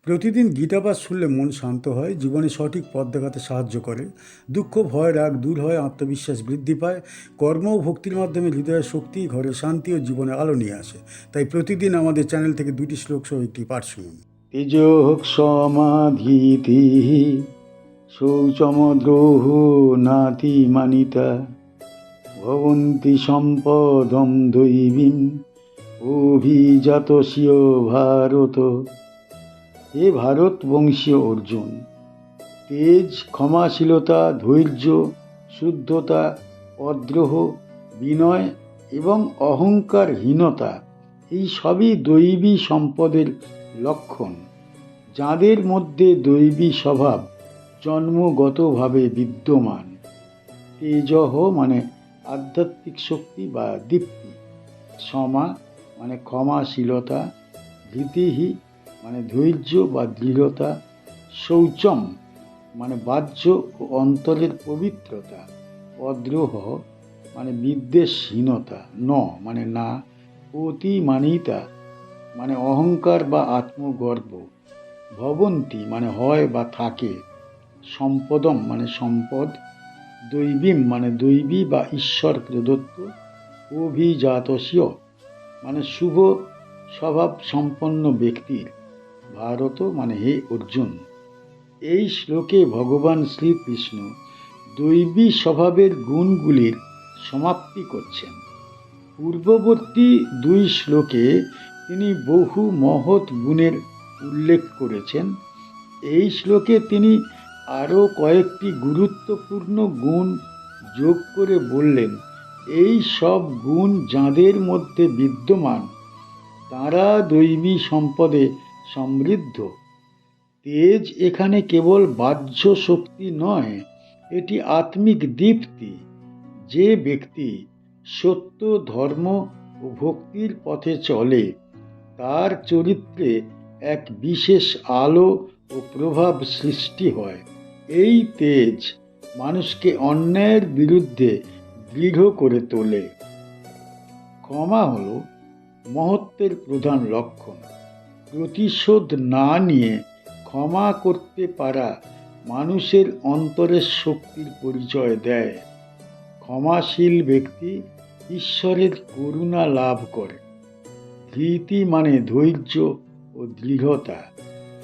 প্রতিদিন গীতাপাঠ শুনলে মন শান্ত হয়, জীবনে সঠিক পথ দেখাতে সাহায্য করে। দুঃখ, ভয়, রাগ দূর হয়, আত্মবিশ্বাস বৃদ্ধি পায়। কর্ম ও ভক্তির মাধ্যমে হৃদয়ের শক্তি, ঘরে শান্তি ও জীবনে আলো নিয়ে আসে। তাই প্রতিদিন আমাদের চ্যানেল থেকে 2টি শ্লোক সহ একটি পাঠ শুনুন। তেজোঃ সমাধিতিঃ শৌচমদ্রোহ নাতি মানিতা ভবন্তি সম্পদম দৈবীম অভিজাতস্য ভারত। হে ভারত বংশীয় অর্জুন, তেজ, ক্ষমাশীলতা, ধৈর্য, শুদ্ধতা, অদ্রোহ, বিনয় এবং অহংকারহীনতা এই সবই দৈবী সম্পদের লক্ষণ। যাদের মধ্যে দৈবী স্বভাব জন্মগতভাবে বিদ্যমান। তেজঃ মানে আধ্যাত্মিক শক্তি বা দীপ্তি, সমা মানে ক্ষমাশীলতা, ধৃতিহি মানে ধৈর্য বা দৃঢ়তা, শৌচম মানে বাহ্য ও অন্তরের পবিত্রতা, অদ্রোহ মানে বিদ্বেষহীনতা, ন মানে না, অতিমানিতা মানে অহংকার বা আত্মগর্ব, ভবন্তি মানে হয় বা থাকে, সম্পদম মানে সম্পদ, দৈবীম মানে দৈবী বা ঈশ্বর প্রদত্ত, অভিজাতস্য মানে শুভ স্বভাব সম্পন্ন ব্যক্তির, ভারত মানে হে অর্জুন। এই শ্লোকে ভগবান শ্রীকৃষ্ণ দৈবী স্বভাবের গুণগুলির সমাপ্তি করছেন। পূর্ববর্তী 2 শ্লোকে তিনি বহু মহৎ গুণের উল্লেখ করেছেন। এই শ্লোকে তিনি আরও কয়েকটি গুরুত্বপূর্ণ গুণ যোগ করে বললেন, এই সব গুণ যাঁদের মধ্যে বিদ্যমান তাঁরা দৈবী সম্পদে সমৃদ্ধ। তেজ এখানে কেবল বাহ্য শক্তি নয়, এটি আত্মিক দীপ্তি। যে ব্যক্তি সত্য, ধর্ম ও ভক্তির পথে চলে তার চরিত্রে এক বিশেষ আলো ও প্রভাব সৃষ্টি হয়। এই তেজ মানুষকে অন্যায়ের বিরুদ্ধে দৃঢ় করে তোলে। ক্ষমা হল মহত্বের প্রধান লক্ষণ। প্রতিশোধ না নিয়ে ক্ষমা করতে পারা মানুষের অন্তরের শক্তির পরিচয় দেয়। ক্ষমাশীল ব্যক্তি ঈশ্বরের করুণা লাভ করে। ধৃতি মানে ধৈর্য ও দৃঢ়তা।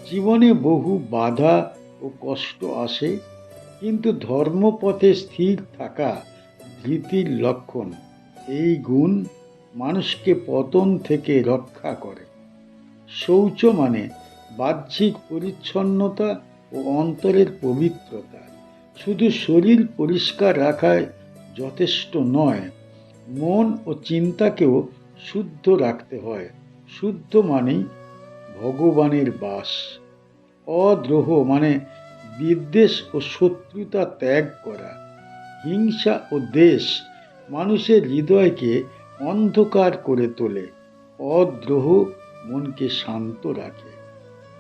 জীবনে বহু বাধা ও কষ্ট আসে, কিন্তু ধর্মপথে স্থির থাকা ধৃতির লক্ষণ। এই গুণ মানুষকে পতন থেকে রক্ষা করে। শৌচ মানে বাহ্যিক পরিচ্ছন্নতা ও অন্তরের পবিত্রতা। শুধু শরীর পরিষ্কার রাখায় যথেষ্ট নয়, মন ও চিন্তাকেও শুদ্ধ রাখতে হয়। শুদ্ধ মানেই ভগবানের বাস। অদ্রোহ মানে বিদ্বেষ ও শত্রুতা ত্যাগ করা। হিংসা ও দ্বেষ মানুষের হৃদয়কে অন্ধকার করে তোলে। অদ্রোহ মনকে শান্ত রাখে।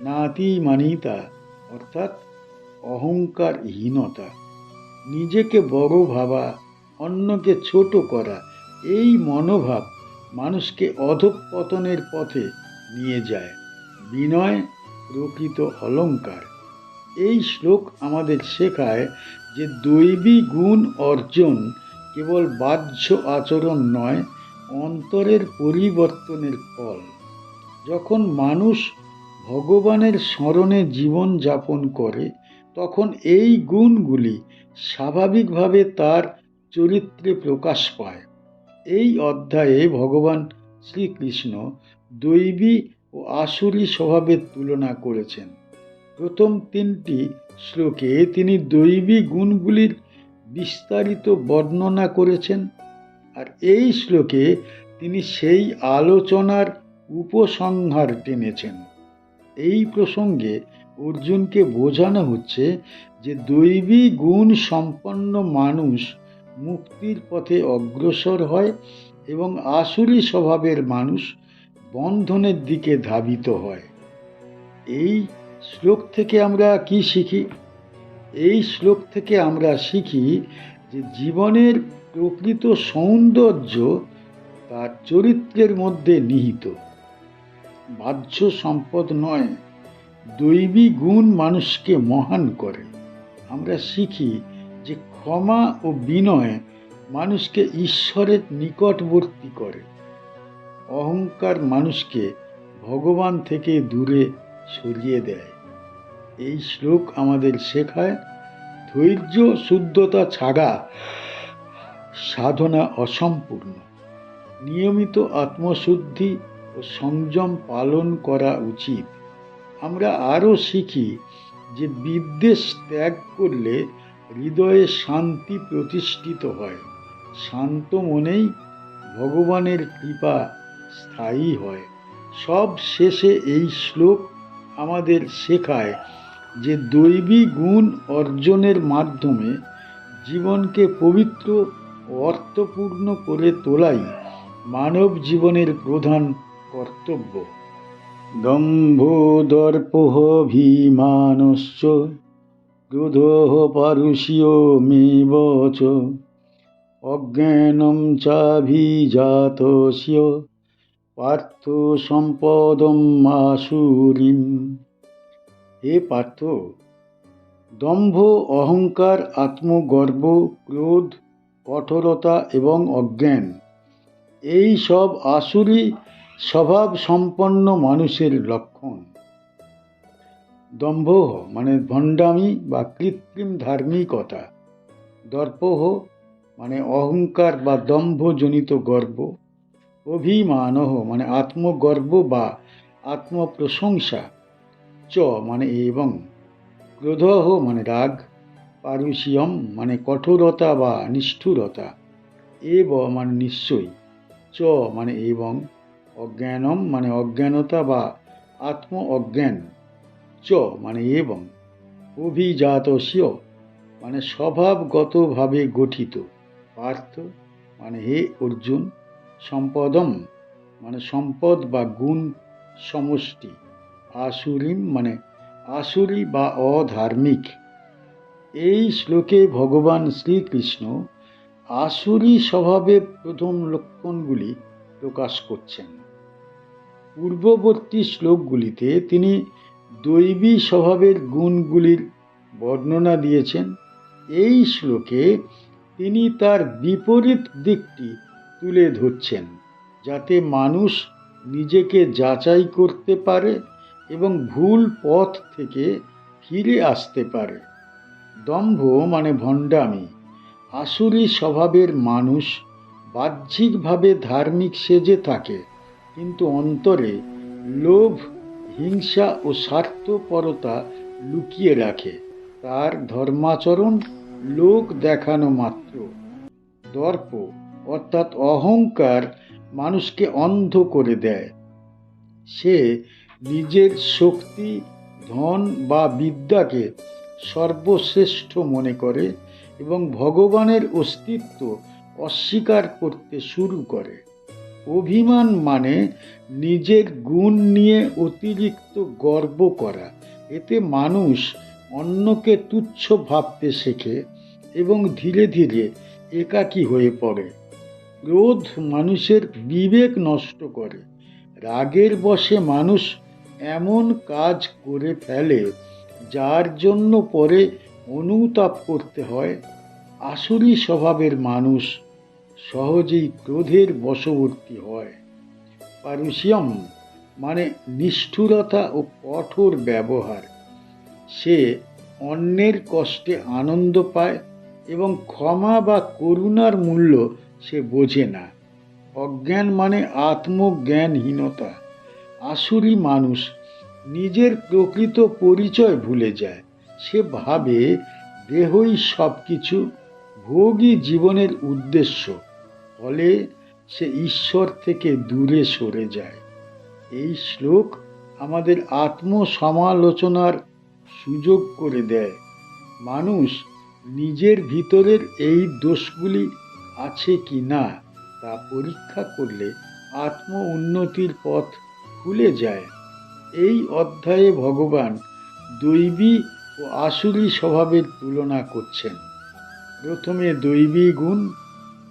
নাতিমানিতা অর্থাৎ অহংকারহীনতা, নিজেকে বড় ভাবা, অন্যকে ছোট করা, এই মনোভাব মানুষকে অধঃপতনের পথে নিয়ে যায়। বিনয় প্রকৃত অলংকার। এই শ্লোক আমাদের শেখায় যে দৈবী গুণ অর্জন কেবল বাহ্য আচরণ নয়, অন্তরের পরিবর্তনের ফল। যখন মানুষ ভগবানের স্মরণে জীবন যাপন করে তখন এই গুণগুলি স্বাভাবিকভাবে তার চরিত্রে প্রকাশ পায়। এই অধ্যায়ে ভগবান শ্রীকৃষ্ণ দৈবী ও আসুরি স্বভাবের তুলনা করেছেন। প্রথম 3টি শ্লোকে তিনি দৈবী গুণগুলির বিস্তারিত বর্ণনা করেছেন, আর এই শ্লোকে তিনি সেই আলোচনার উপসংহার টেনেছেন। এই প্রসঙ্গে অর্জুনকে বোঝানো হচ্ছে যে দৈবী গুণ সম্পন্ন মানুষ মুক্তির পথে অগ্রসর হয় এবং আসুরি স্বভাবের মানুষ বন্ধনের দিকে ধাবিত হয়। এই শ্লোক থেকে আমরা কি শিখি? এই শ্লোক থেকে আমরা শিখি যে জীবনের প্রকৃত সৌন্দর্য তার চরিত্রের মধ্যে নিহিত। বাহ্য সম্পদ নয়, দৈবী গুণ মানুষকে মহান করে। আমরা শিখি যে ক্ষমা ও বিনয় মানুষকে ঈশ্বরের নিকটবর্তী করে। অহংকার মানুষকে ভগবান থেকে দূরে সরিয়ে দেয়। এই শ্লোক আমাদের শেখায় ধৈর্য শুদ্ধতা ছাড়া সাধনা অসম্পূর্ণ। নিয়মিত আত্মশুদ্ধি ও সংযম পালন করা উচিত। আমরা আরও শিখি যে বিদ্বেষ ত্যাগ করলে হৃদয়ে শান্তি প্রতিষ্ঠিত হয়। শান্ত মনেই ভগবানের কৃপা স্থায়ী হয়। সব শেষে এই শ্লোক আমাদের শেখায় যে দৈবী গুণ অর্জনের মাধ্যমে জীবনকে পবিত্র ও অর্থপূর্ণ করে তোলাই মানব জীবনের প্রধান কর্তব্য। দম্ভ দর্পঃ অভিমানশ্চ ক্রোধঃ পারুষ্যমেব চ অজ্ঞানম চাভিজাতস্য পার্থ সম্পদম আসুরিম। হে পার্থ, দম্ভ, অহংকার, আত্মগর্ব, ক্রোধ, কঠোরতা এবং অজ্ঞান এই সব আসুরি স্বভাব সম্পন্ন মানুষের লক্ষণ। দম্ভ মানে ভণ্ডামি বা কৃত্রিম ধার্মিকতা, দর্পহ মানে অহংকার বা দম্ভজনিত গর্ব, অভিমানহ মানে আত্মগর্ব বা আত্মপ্রশংসা, চ মানে এবং, ক্রোধহ মানে রাগ, পারুষিয়ম মানে কঠোরতা বা নিষ্ঠুরতা, এব মানে নিশ্চয়ই, চ মানে এবং, অজ্ঞানম মানে অজ্ঞানতা বা আত্ম অজ্ঞান, চ মানে এবং, অভিজাতস্য মানে স্বভাবগতভাবে গঠিত, পার্থ মানে হে অর্জুন, সম্পদম মানে সম্পদ বা গুণ সমষ্টি, আসুরিম মানে আসুরি বা অধার্মিক। এই শ্লোকে ভগবান শ্রীকৃষ্ণ আসুরি স্বভাবের প্রথম লক্ষণগুলি প্রকাশ করছেন। পূর্ববর্তী শ্লোকগুলিতে তিনি দৈবী স্বভাবের গুণগুলির বর্ণনা দিয়েছেন। এই শ্লোকে তিনি তার বিপরীত দিকটি তুলে ধরছেন, যাতে মানুষ নিজেকে যাচাই করতে পারে এবং ভুল পথ থেকে ফিরে আসতে পারে। দম্ভ মানে ভণ্ডামি। আসুরি স্বভাবের মানুষ বাহ্যিকভাবে ধার্মিক সেজে থাকে, কিন্তু অন্তরে লোভ, হিংসা ও স্বার্থপরতা লুকিয়ে রাখে। তার ধর্মাচরণ লোক দেখানো মাত্র। দর্প অর্থাৎ অহংকার মানুষকে অন্ধ করে দেয়। সে নিজের শক্তি, ধন বা বিদ্যাকে সর্বশ্রেষ্ঠ মনে করে এবং ভগবানের অস্তিত্ব অস্বীকার করতে শুরু করে। অভিমান মানে নিজের গুণ নিয়ে অতিরিক্ত গর্ব করা। এতে মানুষ অন্যকে তুচ্ছ ভাবতে শেখে এবং ধীরে ধীরে একাকী হয়ে পড়ে। ক্রোধ মানুষের বিবেক নষ্ট করে। রাগের বশে মানুষ এমন কাজ করে ফেলে যার জন্য পরে অনুতাপ করতে হয়। আসুরি স্বভাবের মানুষ সহজেই ক্রোধের বশবর্তী হয়। পারুষিয়ম মানে নিষ্ঠুরতা ও কঠোর ব্যবহার। সে অন্যের কষ্টে আনন্দ পায় এবং ক্ষমা বা করুণার মূল্য সে বোঝে না। অজ্ঞান মানে আত্মজ্ঞানহীনতা। আসুরি মানুষ নিজের প্রকৃত পরিচয় ভুলে যায়। সে ভাবে দেহই সব কিছু, ভোগই জীবনের উদ্দেশ্য। ফলে সে ঈশ্বর থেকে দূরে সরে যায়। এই শ্লোক আমাদের আত্মসমালোচনার সুযোগ করে দেয়। মানুষ নিজের ভিতরের এই দোষগুলি আছে কি না তা পরীক্ষা করলে আত্ম উন্নতির পথ খুলে যায়। এই অধ্যায়ে ভগবান দৈবী ও আসুরি স্বভাবের তুলনা করছেন। প্রথমে দৈবী গুণ,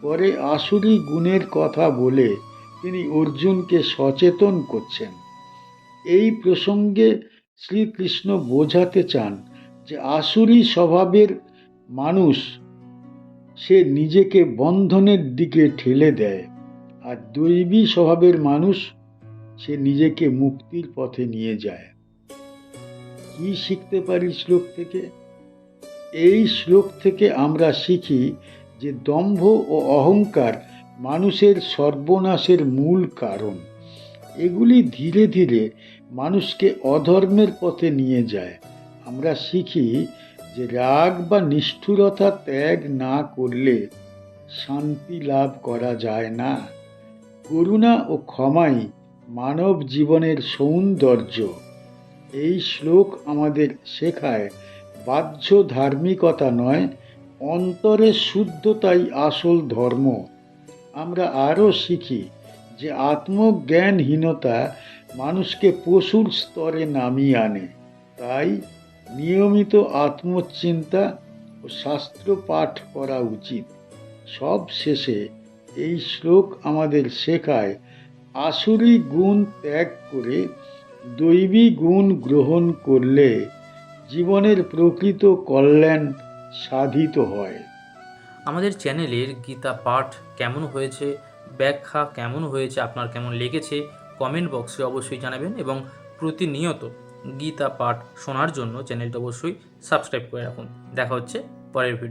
পরে আসুরি গুণের কথা বলে তিনি অর্জুনকে সচেতন করছেন। এই প্রসঙ্গে শ্রীকৃষ্ণ বোঝাতে চান যে আসুরি স্বভাবের মানুষ সে নিজেকে বন্ধনের দিকে ঠেলে দেয়, আর দৈবী স্বভাবের মানুষ সে নিজেকে মুক্তির পথে নিয়ে যায়। কি শিখতে পারি শ্লোক থেকে? এই শ্লোক থেকে আমরা শিখি যে দম্ভ ও অহংকার মানুষের সর্বনাশের মূল কারণ। এগুলি ধীরে ধীরে মানুষকে অধর্মের পথে নিয়ে যায়। আমরা শিখি যে রাগ বা নিষ্ঠুরতা ত্যাগ না করলে শান্তি লাভ করা যায় না। করুণা ও ক্ষমাই মানব জীবনের সৌন্দর্য। এই শ্লোক আমাদের শেখায় বাহ্য ধার্মিকতা নয়, অন্তরের শুদ্ধতাই আসল ধর্ম। আমরা আরও শিখি যে আত্মজ্ঞানহীনতা মানুষকে পশুর স্তরে নামিয়ে আনে। তাই নিয়মিত আত্মচিন্তা ও শাস্ত্র পাঠ করা উচিত। সব শেষে এই শ্লোক আমাদের শেখায় আসুরি গুণ ত্যাগ করে দৈবী গুণ গ্রহণ করলে জীবনের প্রকৃত কল্যাণ সাধিত হয়। আমাদের চ্যানেলের গীতা পাঠ কেমন হয়েছে, ব্যাখ্যা কেমন হয়েছে, আপনার কেমন লেগেছে কমেন্ট বক্সে অবশ্যই জানাবেন, এবং প্রতিনিয়ত গীতা পাঠ শোনার জন্য চ্যানেলটা অবশ্যই সাবস্ক্রাইব করে রাখুন। দেখা হচ্ছে পরের ভিডিও।